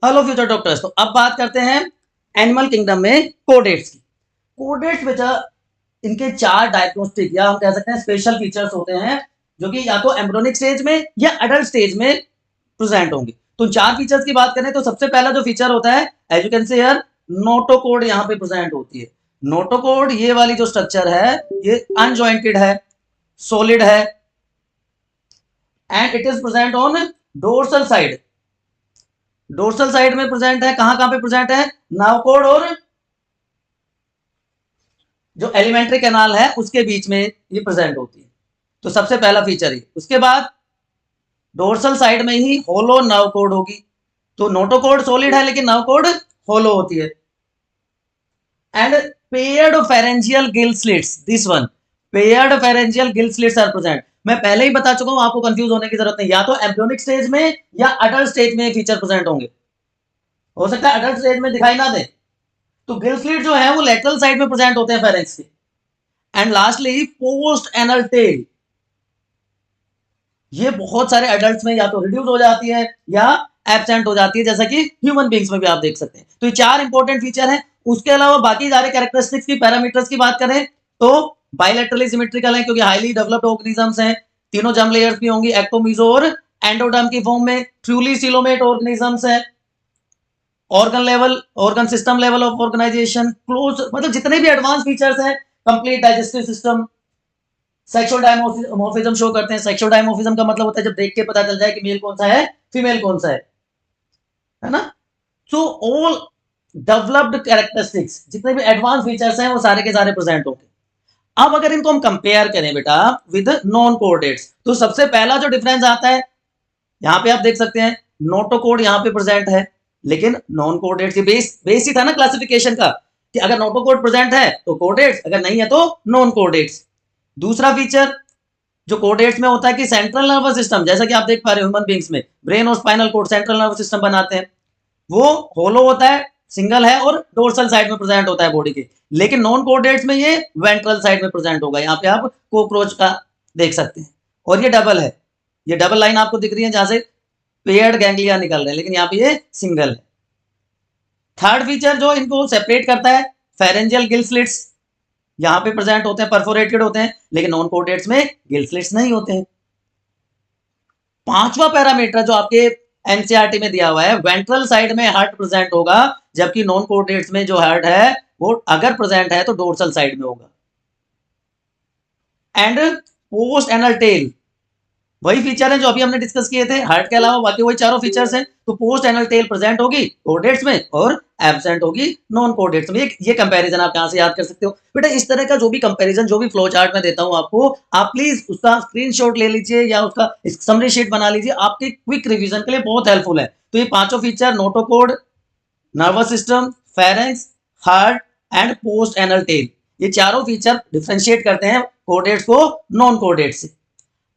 Hello future doctors. तो अब बात करते हैं एनिमल किंगडम में कोडेट्स की। कोडेट्स बेटा इनके 4 डायग्नोस्टिक या हम कह सकते हैं स्पेशल फीचर्स होते हैं जो कि या तो एम्ब्रियोनिक स्टेज में या अडल्ट स्टेज में प्रेजेंट होंगे। तो 4 फीचर्स की बात करें तो सबसे पहला जो फीचर होता है as you can see here notochord यहाँ पे प्रेजेंट होती है। नोटोकोड ये वाली जो स्ट्रक्चर है ये अनजॉइंटेड है, सॉलिड है and it is present on dorsal side. Dorsal side में प्रेजेंट है। कहां पे प्रेजेंट है? नावकोड और जो एलिमेंट्री कैनाल है उसके बीच में ये प्रेजेंट होती है। तो सबसे पहला फीचर ही। उसके बाद डोर्सल साइड में ही होलो नावकोड होगी। तो नोटोकोड सॉलिड है लेकिन नावकोड होलो होती है। And paired pharyngeal gill slits, this one paired pharyngeal gill slits are present. मैं पहले ही बता चुका हूं, आपको कंफ्यूज होने की जरूरत नहीं। या तो एम्ब्रियोनिक स्टेज में या अडल्ट स्टेज में फीचर प्रेजेंट होंगे। हो सकता है अडल्ट स्टेज में दिखाई ना दे। तो गिल स्लिट जो है वो लेटरल साइड में प्रेजेंट होते हैं फेरेंक्स के। And lastly post anal tail, ये बहुत सारे एडल्ट्स में या तो रिड्यूस हो जाती है या एब्सेंट हो जाती है, जैसा कि ह्यूमन बींग्स में भी आप देख सकते हैं। तो ये 4 इंपॉर्टेंट फीचर हैं। उसके अलावा बाकी सारे कैरेक्टरिस्टिक्स की पैरामीटर्स की बात करें तो बायलैटरली सिमेट्रिकल है क्योंकि हाईली डेवलप्ड ऑर्गेनिजम्स हैं। तीनों जर्म लेयर्स भी होंगी एक्टो मीजो और एंडोडर्म की फॉर्म में। ट्रूली सिलोमेट ऑर्गेनिजम्स है। Organ level, organ system level of organisation close, मतलब जितने भी एडवांस फीचर्स हैं, complete digestive system. Sexual dimorphism show करते हैं। सेक्सुअल डायमोर्फिज्म का मतलब होता है जब देख के पता चल जाए कि मेल कौन सा है फीमेल कौन सा है ना। सो ऑल डेवलप्ड कैरेक्टरिस्टिक्स, जितने भी एडवांस फीचर्स हैं वो सारे के सारे प्रेजेंट होंगे। अब अगर इनको हम कंपेयर करें बेटा विद नॉन कोडेट्स तो सबसे पहला जो डिफरेंस आता है यहां पे आप देख सकते हैं नोटोकोड यहां पे प्रेजेंट है लेकिन नॉन कोडेट्स, ये बेस ही था ना क्लासिफिकेशन का कि अगर नोटोकोड प्रेजेंट है तो कोडेट्स, अगर नहीं है तो नॉन कोडेट्स। दूसरा फीचर जो कोडेट्स में होता है कि सेंट्रल नर्वस सिस्टम, जैसा कि आप देख पा रहे हो ह्यूमन बींग्स में ब्रेन और spinal cord central nervous system बनाते हैं, वो होलो होता है, सिंगल है और डोर्सल साइड में प्रेजेंट होता है बॉडी के। लेकिन नॉन कोडेट्स में ये वेंट्रल साइड में प्रेजेंट होगा। यहाँ पे आप कोक्रोच का देख सकते हैं और ये डबल है। ये डबल लाइन आपको दिख रही है जहां से पेयर्ड गैंग्लिया निकल रहे हैं, लेकिन यहाँ पे ये सिंगल है। थर्ड फीचर जो इनको सेपरेट करता है फेरेंजियल गिल स्लिट्स यहां पे प्रेजेंट होते हैं, परफोरेटेड होते हैं, लेकिन नॉन कोडेट्स में गिल स्लिट्स नहीं होते हैं। पांचवा पैरामीटर जो आपके एनसीईआरटी में दिया हुआ है, वेंट्रल साइड में हार्ट प्रेजेंट होगा, जबकि नॉन कोडेट्स में जो हार्ट है वो अगर प्रेजेंट है तो डोर्सल साइड में होगा। एंड पोस्ट एनल टेल वही फीचर है जो अभी हमने डिस्कस किए थे, हार्ट के अलावा बाकी वही चारों फीचर्स हैं। तो पोस्ट एनल टेल प्रेजेंट होगी कोडेट्स में और एब्सेंट होगी नॉन कोडेट्स में। ये कंपैरिजन आप यहां से याद कर सकते हो बेटा। इस तरह का जो भी कंपैरिजन, जो भी फ्लो चार्ट में देता हूं आपको, आप प्लीज उसका स्क्रीनशॉट ले लीजिए या उसका समरी शीट बना लीजिए, आपके क्विक रिवीजन के लिए बहुत हेल्पफुल है। तो ये पांचों feature notochord, nervous system, pharynx, heart and post anal tail, ये चारों फीचर डिफरेंशिएट करते हैं कोडेट्स को नॉन कोडेट्स से।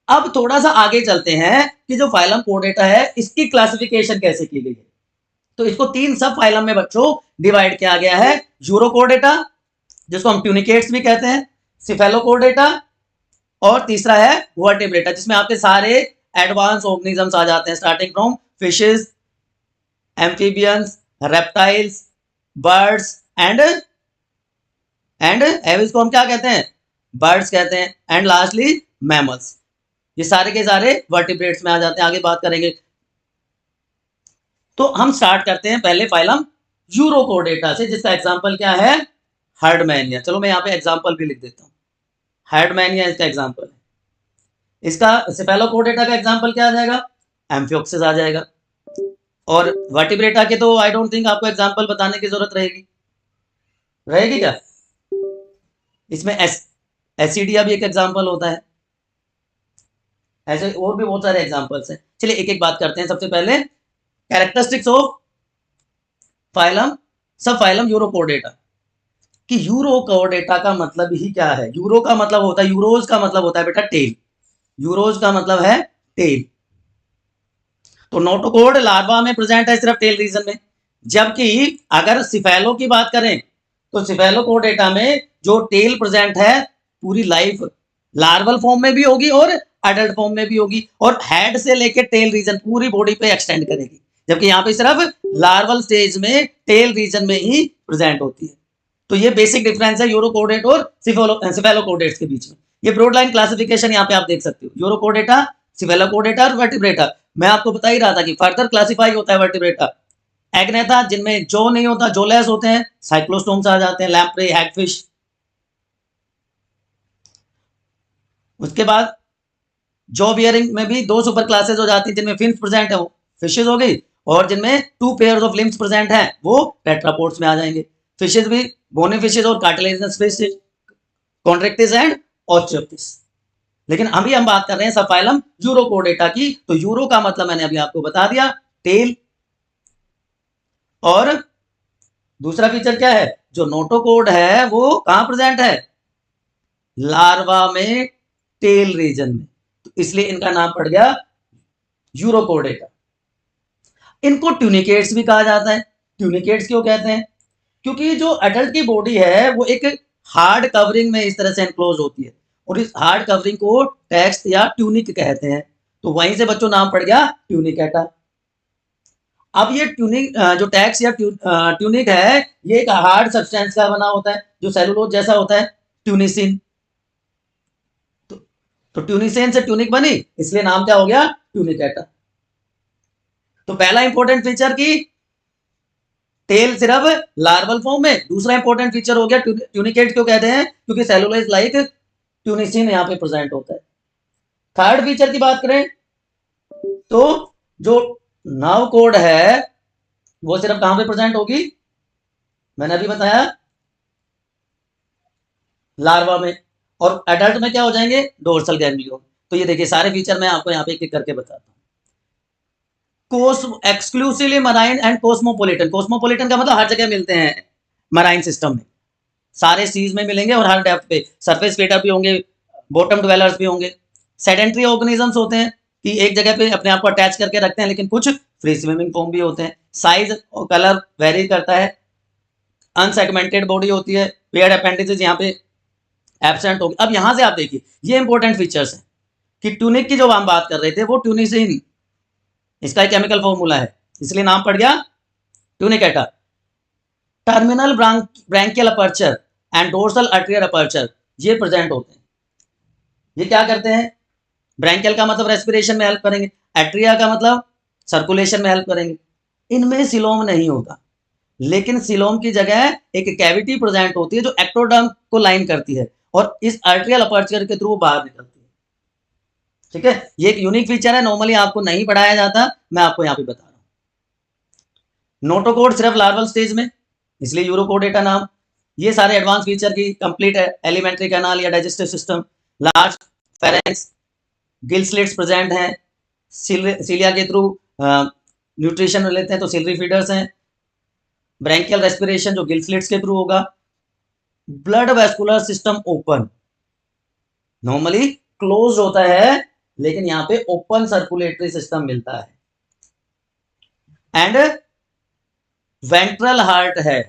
अब थोड़ा सा आगे चलते हैं कि जो फाइलम कोर्डेटा है इसकी क्लासिफिकेशन कैसे की गई है। तो इसको 3 सब फाइलम में बच्चों डिवाइड किया गया है। यूरोकोर्डेटा जिसको हम ट्यूनिकेट्स भी कहते हैं, सिफेलोकोर्डेटा और तीसरा है वर्टिब्रेटा जिसमें आपके सारे एडवांस ऑर्गेनिजम्स आ जाते हैं, starting from fishes, amphibians, reptiles, birds and Aves को हम क्या कहते हैं? बर्ड्स कहते हैं। And lastly mammals. ये सारे के सारे वर्टिब्रेट्स में आ जाते हैं, आगे बात करेंगे। तो हम स्टार्ट करते हैं पहले फाइलम यूरोकोर्डेटा से, जिसका एग्जांपल क्या है? हर्डमैनिया। चलो मैं यहाँ पे एग्जांपल भी लिख देता हूँ। हर्डमैनिया इसका एग्जांपल है। इसका सेफेलोकोर्डेटा का एग्जांपल क्या आ जाएगा? एम्फियोक्सिस आ जाएगा। और वर्टिब्रेटा के तो आई डोंट थिंक आपको एग्जांपल बताने की जरूरत रहेगी क्या? इसमें एसिडिया भी एक एग्जांपल होता है। ऐसे और भी बहुत सारे एग्जांपल्स हैं। चलिए एक एक बात करते हैं। सबसे पहले कैरेक्टरिस्टिक्स ऑफ फाइलम सब फाइलम यूरोकोर्डेटा। कि यूरोकोर्डेटा का मतलब ही क्या है? यूरो का मतलब होता है, यूरोज का मतलब होता है बेटा टेल। यूरोज का मतलब है टेल। तो नोटोकोड लार्वा में प्रेजेंट है सिर्फ टेल रीजन में, जबकि अगर सिफेलो की बात करें तो सिफेलोकोर्डेटा में जो टेल प्रेजेंट है पूरी लाइफ लार्वल फॉर्म में भी होगी और एडल्ट फॉर्म में भी होगी, और हेड से लेकर टेल रीजन पूरी बॉडी पे एक्सटेंड करेगी। जबकि यहाँ पे सिर्फ लार्वल स्टेज में टेल रीजन में ही प्रेजेंट होती है। तो ये बेसिक डिफरेंस है यूरोकोडेट और सिफेलोकोडेट्स के बीच में। ये ब्रॉड लाइन क्लासिफिकेशन यहाँ पे आप देख सकते हो, यूरोकोडेटा, सिफेलोकोडेटा और वर्टिब्रेटा। मैं आपको बता ही रहा था कि फर्दर क्लासिफाई होता है वर्टिब्रेटा। एग्नेथा जिनमें जो नहीं होता, जोलेस होते हैं, साइक्लोस्टोम्स आ जाते हैं, लैम्प्रे, हैगफिश। उसके बाद जॉ बियरिंग में भी दो सुपर क्लासेस हो जाती है, जिनमें फिन्स प्रेजेंट है वो फिशेज हो गई, और जिनमें 2 पेयर्स ऑफ लिम्स प्रेजेंट हैं वो टेट्रापोड्स में आ जाएंगे। फिशेज भी बोने फिशेज और कार्टिलेजिनस फिशेज, कॉन्ट्रैक्टिस एंड ऑस्टियोप्टिस। लेकिन अभी हम बात कर रहे हैं सबफाइलम यूरोकोडेटा की। तो यूरो का मतलब मैंने अभी आपको बता दिया, टेल। और दूसरा फीचर क्या है, जो नोटोकोड है वो कहां प्रेजेंट है, लार्वा में टेल रीजन में, तो इसलिए इनका नाम पड़ गया यूरोकोडेटा। इनको ट्यूनिकेट्स भी कहा जाता है। ट्यूनिकेट्स क्यों कहते हैं, क्योंकि जो एडल्ट की बॉडी है वो एक हार्ड कवरिंग में इस तरह से एनक्लोज होती है, और इस हार्ड कवरिंग को टेक्स्ट या ट्यूनिक कहते हैं। तो वहीं से बच्चों नाम पड़ गया ट्यूनिकेटा। अब ये ट्यूनिक जो टैक्स या ट्यूनिक है, ये एक हार्ड सब्सटेंस का बना होता है जो सेलुलोज जैसा होता है, ट्यूनिसिन। तो ट्यूनिसिन से ट्यूनिक बनी, इसलिए नाम क्या हो गया, ट्यूनिकेटा। तो पहला इंपॉर्टेंट फीचर की टेल सिर्फ लार्वल फॉर्म में। दूसरा इंपॉर्टेंट फीचर हो गया ट्यूनिकेट क्यों कहते हैं, क्योंकि सेलुलोज लाइक ट्यूनिसिन यहाँ पे प्रेजेंट होता है। थर्ड फीचर की बात करें तो जो नाउ कोड है वो सिर्फ कहां पे प्रेजेंट होगी, मैंने अभी बताया लार्वा में, और एडल्ट में क्या हो जाएंगे, डोर्सल गैंग्लियन। तो ये देखिए सारे फीचर मैं आपको यहाँ पे एक एक करके बताता हूँ। Exclusively marine and cosmopolitan. Cosmopolitan का मतलब हर जगह मिलते हैं मराइन सिस्टम में, सारे सीज में मिलेंगे और हर डेप्थ पे। सरफेस क्रिएटर भी होंगे, बॉटम ड्वेलर्स भी होंगे। सेडेंट्री ऑर्गेनिजम्स होते हैं कि एक जगह पे अपने आप को अटैच करके रखते हैं, लेकिन कुछ फ्री स्विमिंग फॉर्म भी होते हैं। साइज और कलर वेरी करता है। अनसेगमेंटेड बॉडी होती है। पेयर्ड अपेंडिसेस यहाँ पे एब्सेंट होगी। अब यहां से आप देखिए ये इंपॉर्टेंट फीचर्स हैं कि ट्यूनिक की जो हम बात कर रहे थे वो ट्यूनिसिन, इसका एक केमिकल फॉर्मूला है, इसलिए नाम पड़ गया Tunicata. Terminal branchial aperture and dorsal arterial aperture ये प्रेजेंट होते हैं। ये क्या करते हैं, ब्रैंकियल का मतलब रेस्पिरेशन में हेल्प करेंगे, एट्रिया का मतलब सर्कुलेशन में हेल्प करेंगे। इनमें सिलोम नहीं होता, लेकिन सिलोम की जगह एक कैविटी प्रेजेंट होती है जो एक्टोडर्म को लाइन करती है, और इस आर्टेरियल अपर्चर के थ्रू बाहर निकलती है। ठीक है, ये एक यूनिक फीचर है, नॉर्मली आपको नहीं पढ़ाया जाता, मैं आपको यहाँ पे बता रहा हूँ। नोटोकोड सिर्फ लार्वल स्टेज में, इसलिए यूरोकोडेटा नाम। ये सारे एडवांस फीचर की कंप्लीट है, एलिमेंट्री कैनाल या digestive system, large pharynx, gill slits present हैं, सीलिया के थ्रू न्यूट्रिशन लेते हैं तो सिलरी फीडर्स हैं। ब्रैंकियल रेस्पिरेशन जो गिल स्लिट्स के थ्रू होगा। Blood vascular system open, normally close होता है, लेकिन यहां पे ओपन सर्कुलेटरी सिस्टम मिलता है। एंड वेंट्रल हार्ट है,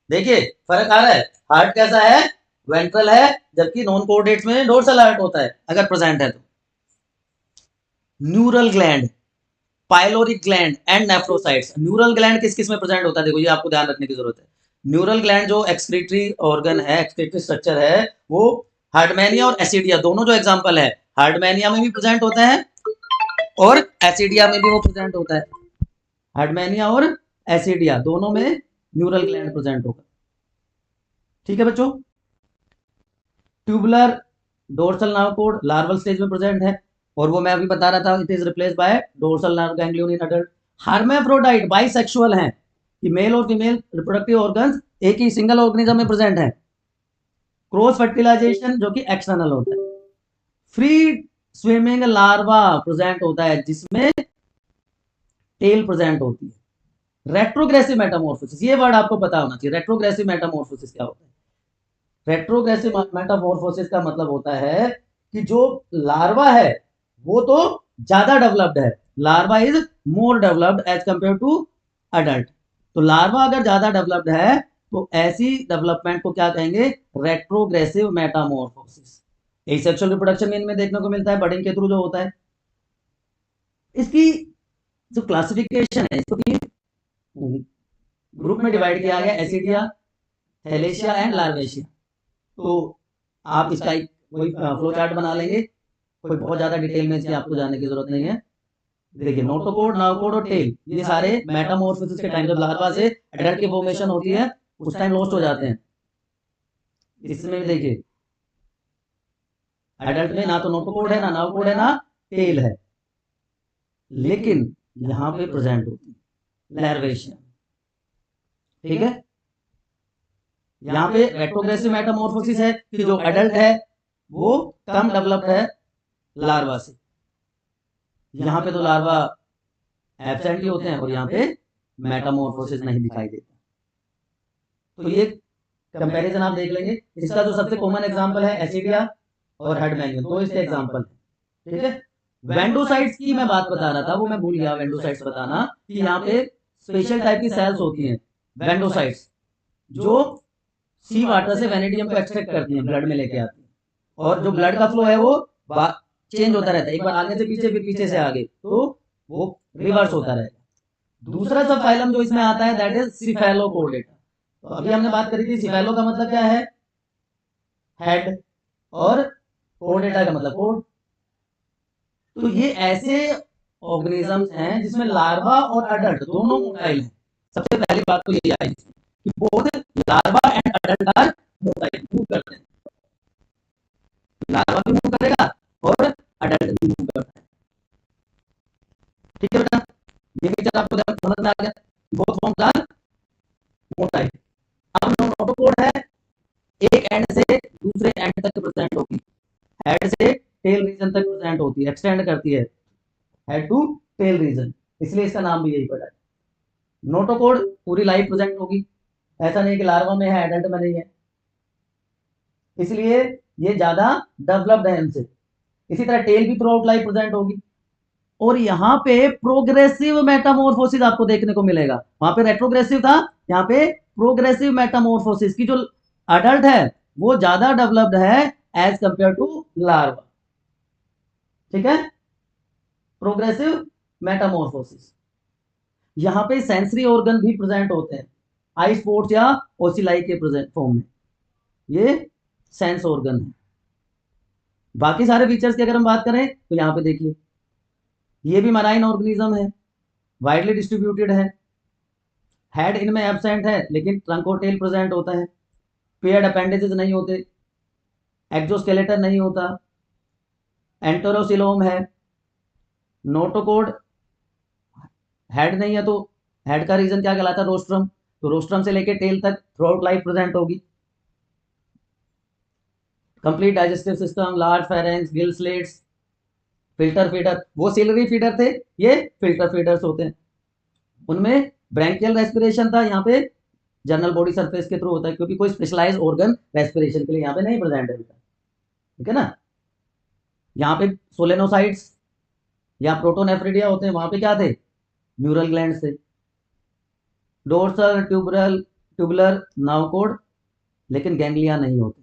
देखिए फर्क आ रहा है, हार्ट कैसा है, वेंट्रल है, जबकि नॉन कोऑर्डिनेट्स में डोर्सल हार्ट होता है अगर प्रेजेंट है तो। Neural gland, pyloric gland and nephrocytes. Neural gland किस किस में प्रेजेंट होता है, देखो ये आपको ध्यान रखने की जरूरत है। न्यूरल ग्लैंड जो एक्सक्रीटरी ऑर्गन है, एक्सक्रीटरी स्ट्रक्चर है, वो हार्डमैनिया और एसिडिया दोनों जो एग्जांपल है, हार्डमैनिया में भी प्रेजेंट होता है और एसिडिया में भी वो प्रेजेंट होता है। हार्डमैनिया और एसिडिया दोनों में न्यूरल ग्लैंड प्रेजेंट होगा। ठीक है बच्चों, tubular dorsal nerve code larval stage में प्रेजेंट है, और वो मैं अभी बता रहा था, it is replaced by dorsal nerve ganglion in adult. Hermaphrodite bisexual हैं कि मेल और फीमेल रिप्रोडक्टिव ऑर्गन्स एक ही सिंगल ऑर्गेनिज्म में प्रेजेंट है। क्रॉस फर्टिलाइजेशन जो कि एक्सटर्नल होता है। फ्री स्विमिंग लार्वा प्रेजेंट होता है जिसमें टेल प्रेजेंट होती है। रेट्रोग्रेसिव मेटामॉर्फोसिस, ये वर्ड आपको पता होना चाहिए, रेट्रोग्रेसिव मेटामॉर्फोसिस क्या होता है। रेट्रोग्रेसिव मेटामॉर्फोसिस का मतलब होता है कि जो लार्वा है वो तो ज्यादा डेवलप्ड है, larva is more developed as compare to adult. तो लार्वा अगर ज्यादा डेवलप्ड है तो ऐसी डेवलपमेंट को क्या कहेंगे, रेट्रोग्रेसिव मेटामॉर्फोसिस। एसेक्सुअल रिप्रोडक्शन में इनमें देखने को मिलता है, बडिंग के थ्रू जो होता है। इसकी जो क्लासिफिकेशन है इसको भी ग्रुप में डिवाइड किया गया, एसिडिया, थैलेशिया एंड लार्वेशिया। तो आप इसका एक कोई फ्लो चार्ट बना लेंगे, कोई बहुत ज्यादा डिटेल में इसकी आपको जाने की जरूरत नहीं है। देखिए नोटोकोड, नाउकोड और टेल, ये सारे मेटामॉर्फोसिस के टाइम जब लार्वा से एडल्ट की फॉर्मेशन होती है उस टाइम लॉस्ट हो जाते हैं। इसमें भी देखिए एडल्ट में ना तो नोटोकोड है, ना नाउकोड है, ना टेल है, लेकिन यहां पे प्रेजेंट होती है लार्वेशिया। ठीक है, यहाँ पे रेट्रोग्रेसिव मेटामॉर्फोसिस है कि जो एडल्ट है वो कम डेवलप्ड है लार्वा से। यहाँ पे तो लार्वा एब्सेंट ही होते हैं और यहाँ पे मेटामॉर्फोसिस नहीं दिखाई देता। तो ये कंपैरिजन आप देख लेंगे। इसका जो सबसे कॉमन एग्जांपल है एसिडिया और हेडमैंगियन, तो इसके एग्जांपल है। ठीक है, वेंडोसाइट्स की मैं बात बता रहा था, वो मैं भूल गया वेंडोसाइट्स बताना, कि यहाँ पे स्पेशल टाइप की सेल्स होती हैं वेंडोसाइट्स, जो सी वाटर से वेनेडियम को एक्सट्रैक्ट करती हैं, ब्लड में लेके आती हैं, और जो ब्लड का फ्लो है वो चेंज होता रहता है, एक बार आगे से पीछे फिर पीछे से आगे, तो वो रिवर्स होता रहेगा। दूसरा सब फाइलम जो इसमें आता है दैट इज सिफेलोपोडेटा। तो अभी हमने बात करी थी सिफेलो का मतलब क्या है, हेड, और पोडेटा का मतलब कोड। तो ये ऐसे ऑर्गेनिजम्स हैं जिसमें लार्वा और अडल्ट दोनों मोटाइल हैं। सबसे पहली बात तो ये आई कि both larva and adult are motile, move करते हैं, लार्वा भी मूव करेगा और अडल्ट भी मूव करता है। ठीक है बेटा, ये पिक्चर आपको समझ में आ गया, बोथ फॉर्म्स आर मोटाइल। अब नोटोकोड है, एक एंड से दूसरे एंड तक प्रेजेंट होगी, हेड से टेल रीजन तक प्रेजेंट होती है, एक्सटेंड करती है हेड टू टेल रीजन, इसलिए इसका नाम भी यही पड़ा है। नोटोकोड पूरी लाइफ प्रेजेंट होगी, ऐसा नहीं कि लार्वा में है एडल्ट में नहीं है, इसलिए ये ज्यादा डेवलप्ड है इनसे। इसी तरह टेल भी थ्रू आउट लाइफ प्रेजेंट होगी। और यहाँ पे प्रोग्रेसिव मेटामॉर्फोसिस आपको देखने को मिलेगा, वहां पे रेट्रोग्रेसिव था, यहाँ पे प्रोग्रेसिव मेटामॉर्फोसिस की जो अडल्ट है वो ज्यादा डेवलप्ड है एज कंपेयर टू लार्वा। ठीक है, प्रोग्रेसिव मेटामॉर्फोसिस। यहाँ पे सेंसरी ऑर्गन भी प्रेजेंट होते हैं, आई स्पोर्ट्स या ओसिलाई के प्रेजेंट फॉर्म में, ये सेंस ऑर्गन है। बाकी सारे फीचर्स की अगर हम बात करें तो यहाँ पे देखिए ये भी मराइन ऑर्गेनिज्म है, वाइडली डिस्ट्रीब्यूटेड है, हेड इनमें एब्सेंट है लेकिन ट्रंक और टेल प्रेजेंट होता है, पेयर्ड अपेंडेजेस नहीं होते, एक्सोस्केलेटन नहीं होता, एंटरोसिलोम है, नोटोकोड हेड नहीं है, तो हेड का रीजन क्या कहलाता है, रोस्ट्रम, तो रोस्ट्रम से लेके टेल तक थ्रू आउट लाइफ प्रेजेंट होगी। Complete digestive system, large pharynx, Gill slates, filter feeder, वो सिलरी फीडर थे, ये फिल्टर फीडर्स होते हैं। उनमें ब्रैंकियल रेस्पिरेशन था, यहाँ पे जनरल बॉडी सरफेस के थ्रू होता है, क्योंकि कोई स्पेशलाइज ऑर्गन रेस्पिरेशन के लिए यहाँ पे नहीं प्रेजेंट है। ठीक है ना, यहाँ पे सोलेनोसाइट्स या प्रोटोनेफ्रिडिया होते हैं, वहां पे क्या थे, न्यूरल ग्लैंड थे। डोर्सल ट्यूबुलर नाउकोड, लेकिन गैंग्लिया नहीं होते।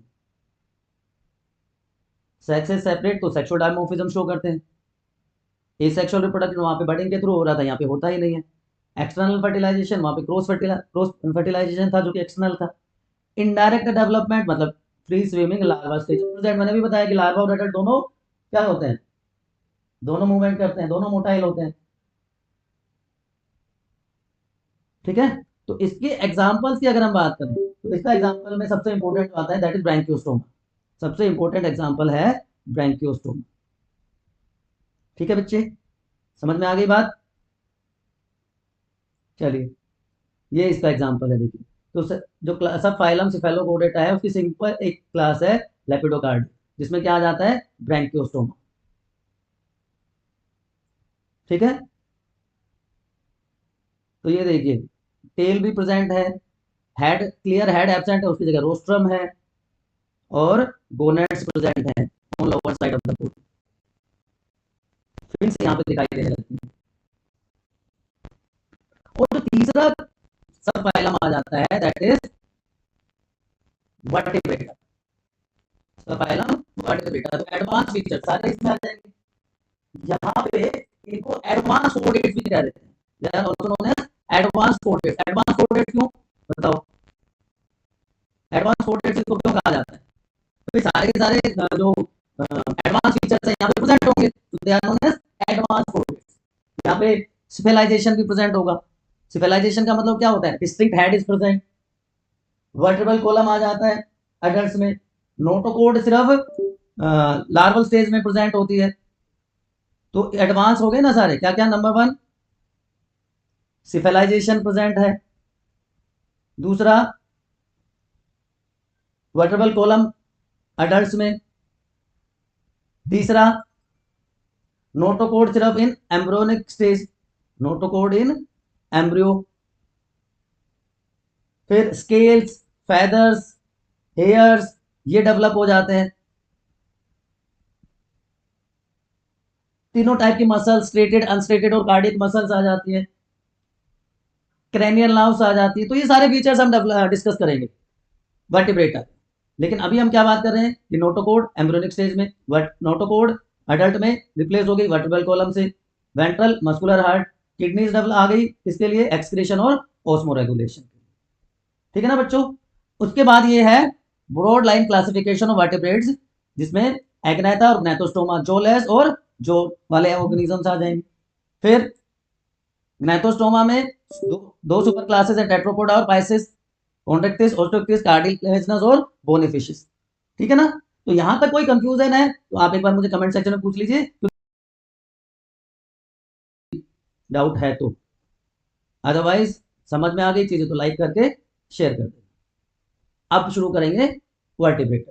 सेक्स से सेपरेट, तो सेक्सुअल डायमॉर्फिज्म शो करते हैं। एसेक्सुअल रिप्रोडक्शन वहां पे बडिंग के थ्रू हो रहा था, यहाँ पे होता ही नहीं है। एक्सटर्नल फर्टिलाइजेशन, वहां पे क्रॉस फर्टिलाइजेशन था जो कि एक्सटर्नल था। इनडायरेक्ट डेवलपमेंट मतलब free swimming larva stage present, मैंने भी बताया कि लार्वा और एडल्ट दोनों क्या होते हैं, दोनों मूवमेंट करते हैं, दोनों मोटाइल होते हैं। ठीक है, तो इसके एग्जांपल्स की अगर हम बात करें तो इसका एग्जांपल में सबसे इंपॉर्टेंट आता है दैट इज ब्रैंकियोस्टोमा, सबसे इंपॉर्टेंट एग्जांपल है ब्रैंकियोस्टोमा। ठीक है बच्चे, समझ में आ गई बात। चलिए ये इसका एग्जांपल है, देखिए तो जो सब फाइलम सिफेलोपोडेटा है उसकी सिंपल एक क्लास है लेपिडोकार्ड, जिसमें क्या आ जाता है, ब्रैंकियोस्टोमा। ठीक है, तो ये देखिए टेल भी प्रेजेंट है, हेड क्लियर हेड एब्सेंट है, उसकी जगह रोस्ट्रम है, और गोनेट्स प्रेजेंट है on lower side of the foot, fins यहाँ पे दिखाई देने लगती है। और जो तीसरा सब फाइलम आ जाता है दैट इज वर्टिब्रेटा, सब फाइलम वर्टिब्रेटा। तो एडवांस फीचर सारे इसमें आ जाएंगे। यहाँ पे इनको एडवांस कोडेट्स भी कह देते हैं, they are also known as advance chordates. Advance chordates क्यों बताओ, एडवांस कोडेट्स इसको क्यों कहा जाता है? तो सारे के सारे जो एडवांस फीचर्स है यहाँ पे प्रेजेंट होंगे, तो they are known as advance chordates. यहाँ पे सिविलाइजेशन भी प्रेजेंट होगा। सिविलाइजेशन का मतलब क्या होता है? Distinct head is present, vertebral column आ जाता है एडल्ट्स में, नोटोकोड सिर्फ लार्वल स्टेज में प्रेजेंट होती है। तो एडवांस हो गए ना सारे, क्या क्या? नंबर 1 सिविलाइजेशन प्रेजेंट है, दूसरा वर्टिब्रल कॉलम एडल्ट्स में, तीसरा नोटोकोड सिर्फ in embryonic stage, notochord in embryo, फिर स्केल्स, फेदर्स, हेयर्स ये डेवलप हो जाते हैं। तीनों टाइप की मसल्स, स्ट्रेटेड, अनस्ट्रेटेड और कार्डियक मसल्स आ जाती है, क्रेनियल नर्व्स आ जाती है। तो ये सारे फीचर्स हम डिस्कस करेंगे वर्टिब्रेटा। लेकिन अभी हम क्या बात कर रहे हैं कि नोटोकोड एम्ब्रियोनिक स्टेज में, नोटोकोड अडल्ट में रिप्लेस हो गई वर्टिब्रल कॉलम से, ventral muscular heart, kidneys develop आ गई किसके लिए? एक्सक्रीशन और ऑस्मो रेगुलेशन। ठीक है ना बच्चों? उसके बाद ये है broad line classification of vertebrates, जिसमें एग्नेटा और ग्नेथोस्टोमा, जोलेस और जो वाले ऑर्गेनिजम्स आ जाएंगे। फिर ग्नेथोस्टोमा में दो सुपर क्लासेस है, टेट्रोपोडा और पाइसिस, कॉन्ट्रेक्टिस, ओस्टोक्टिस, कार्टिलेजिनस और बोनिफिशियस। ठीक है ना? तो यहां तक कोई कंफ्यूजन है तो आप एक बार मुझे कमेंट सेक्शन में पूछ लीजिए, डाउट है तो। अदरवाइज समझ में आ गई चीजें तो लाइक करके शेयर कर दें। अब शुरू करेंगे वर्टिब्रेट।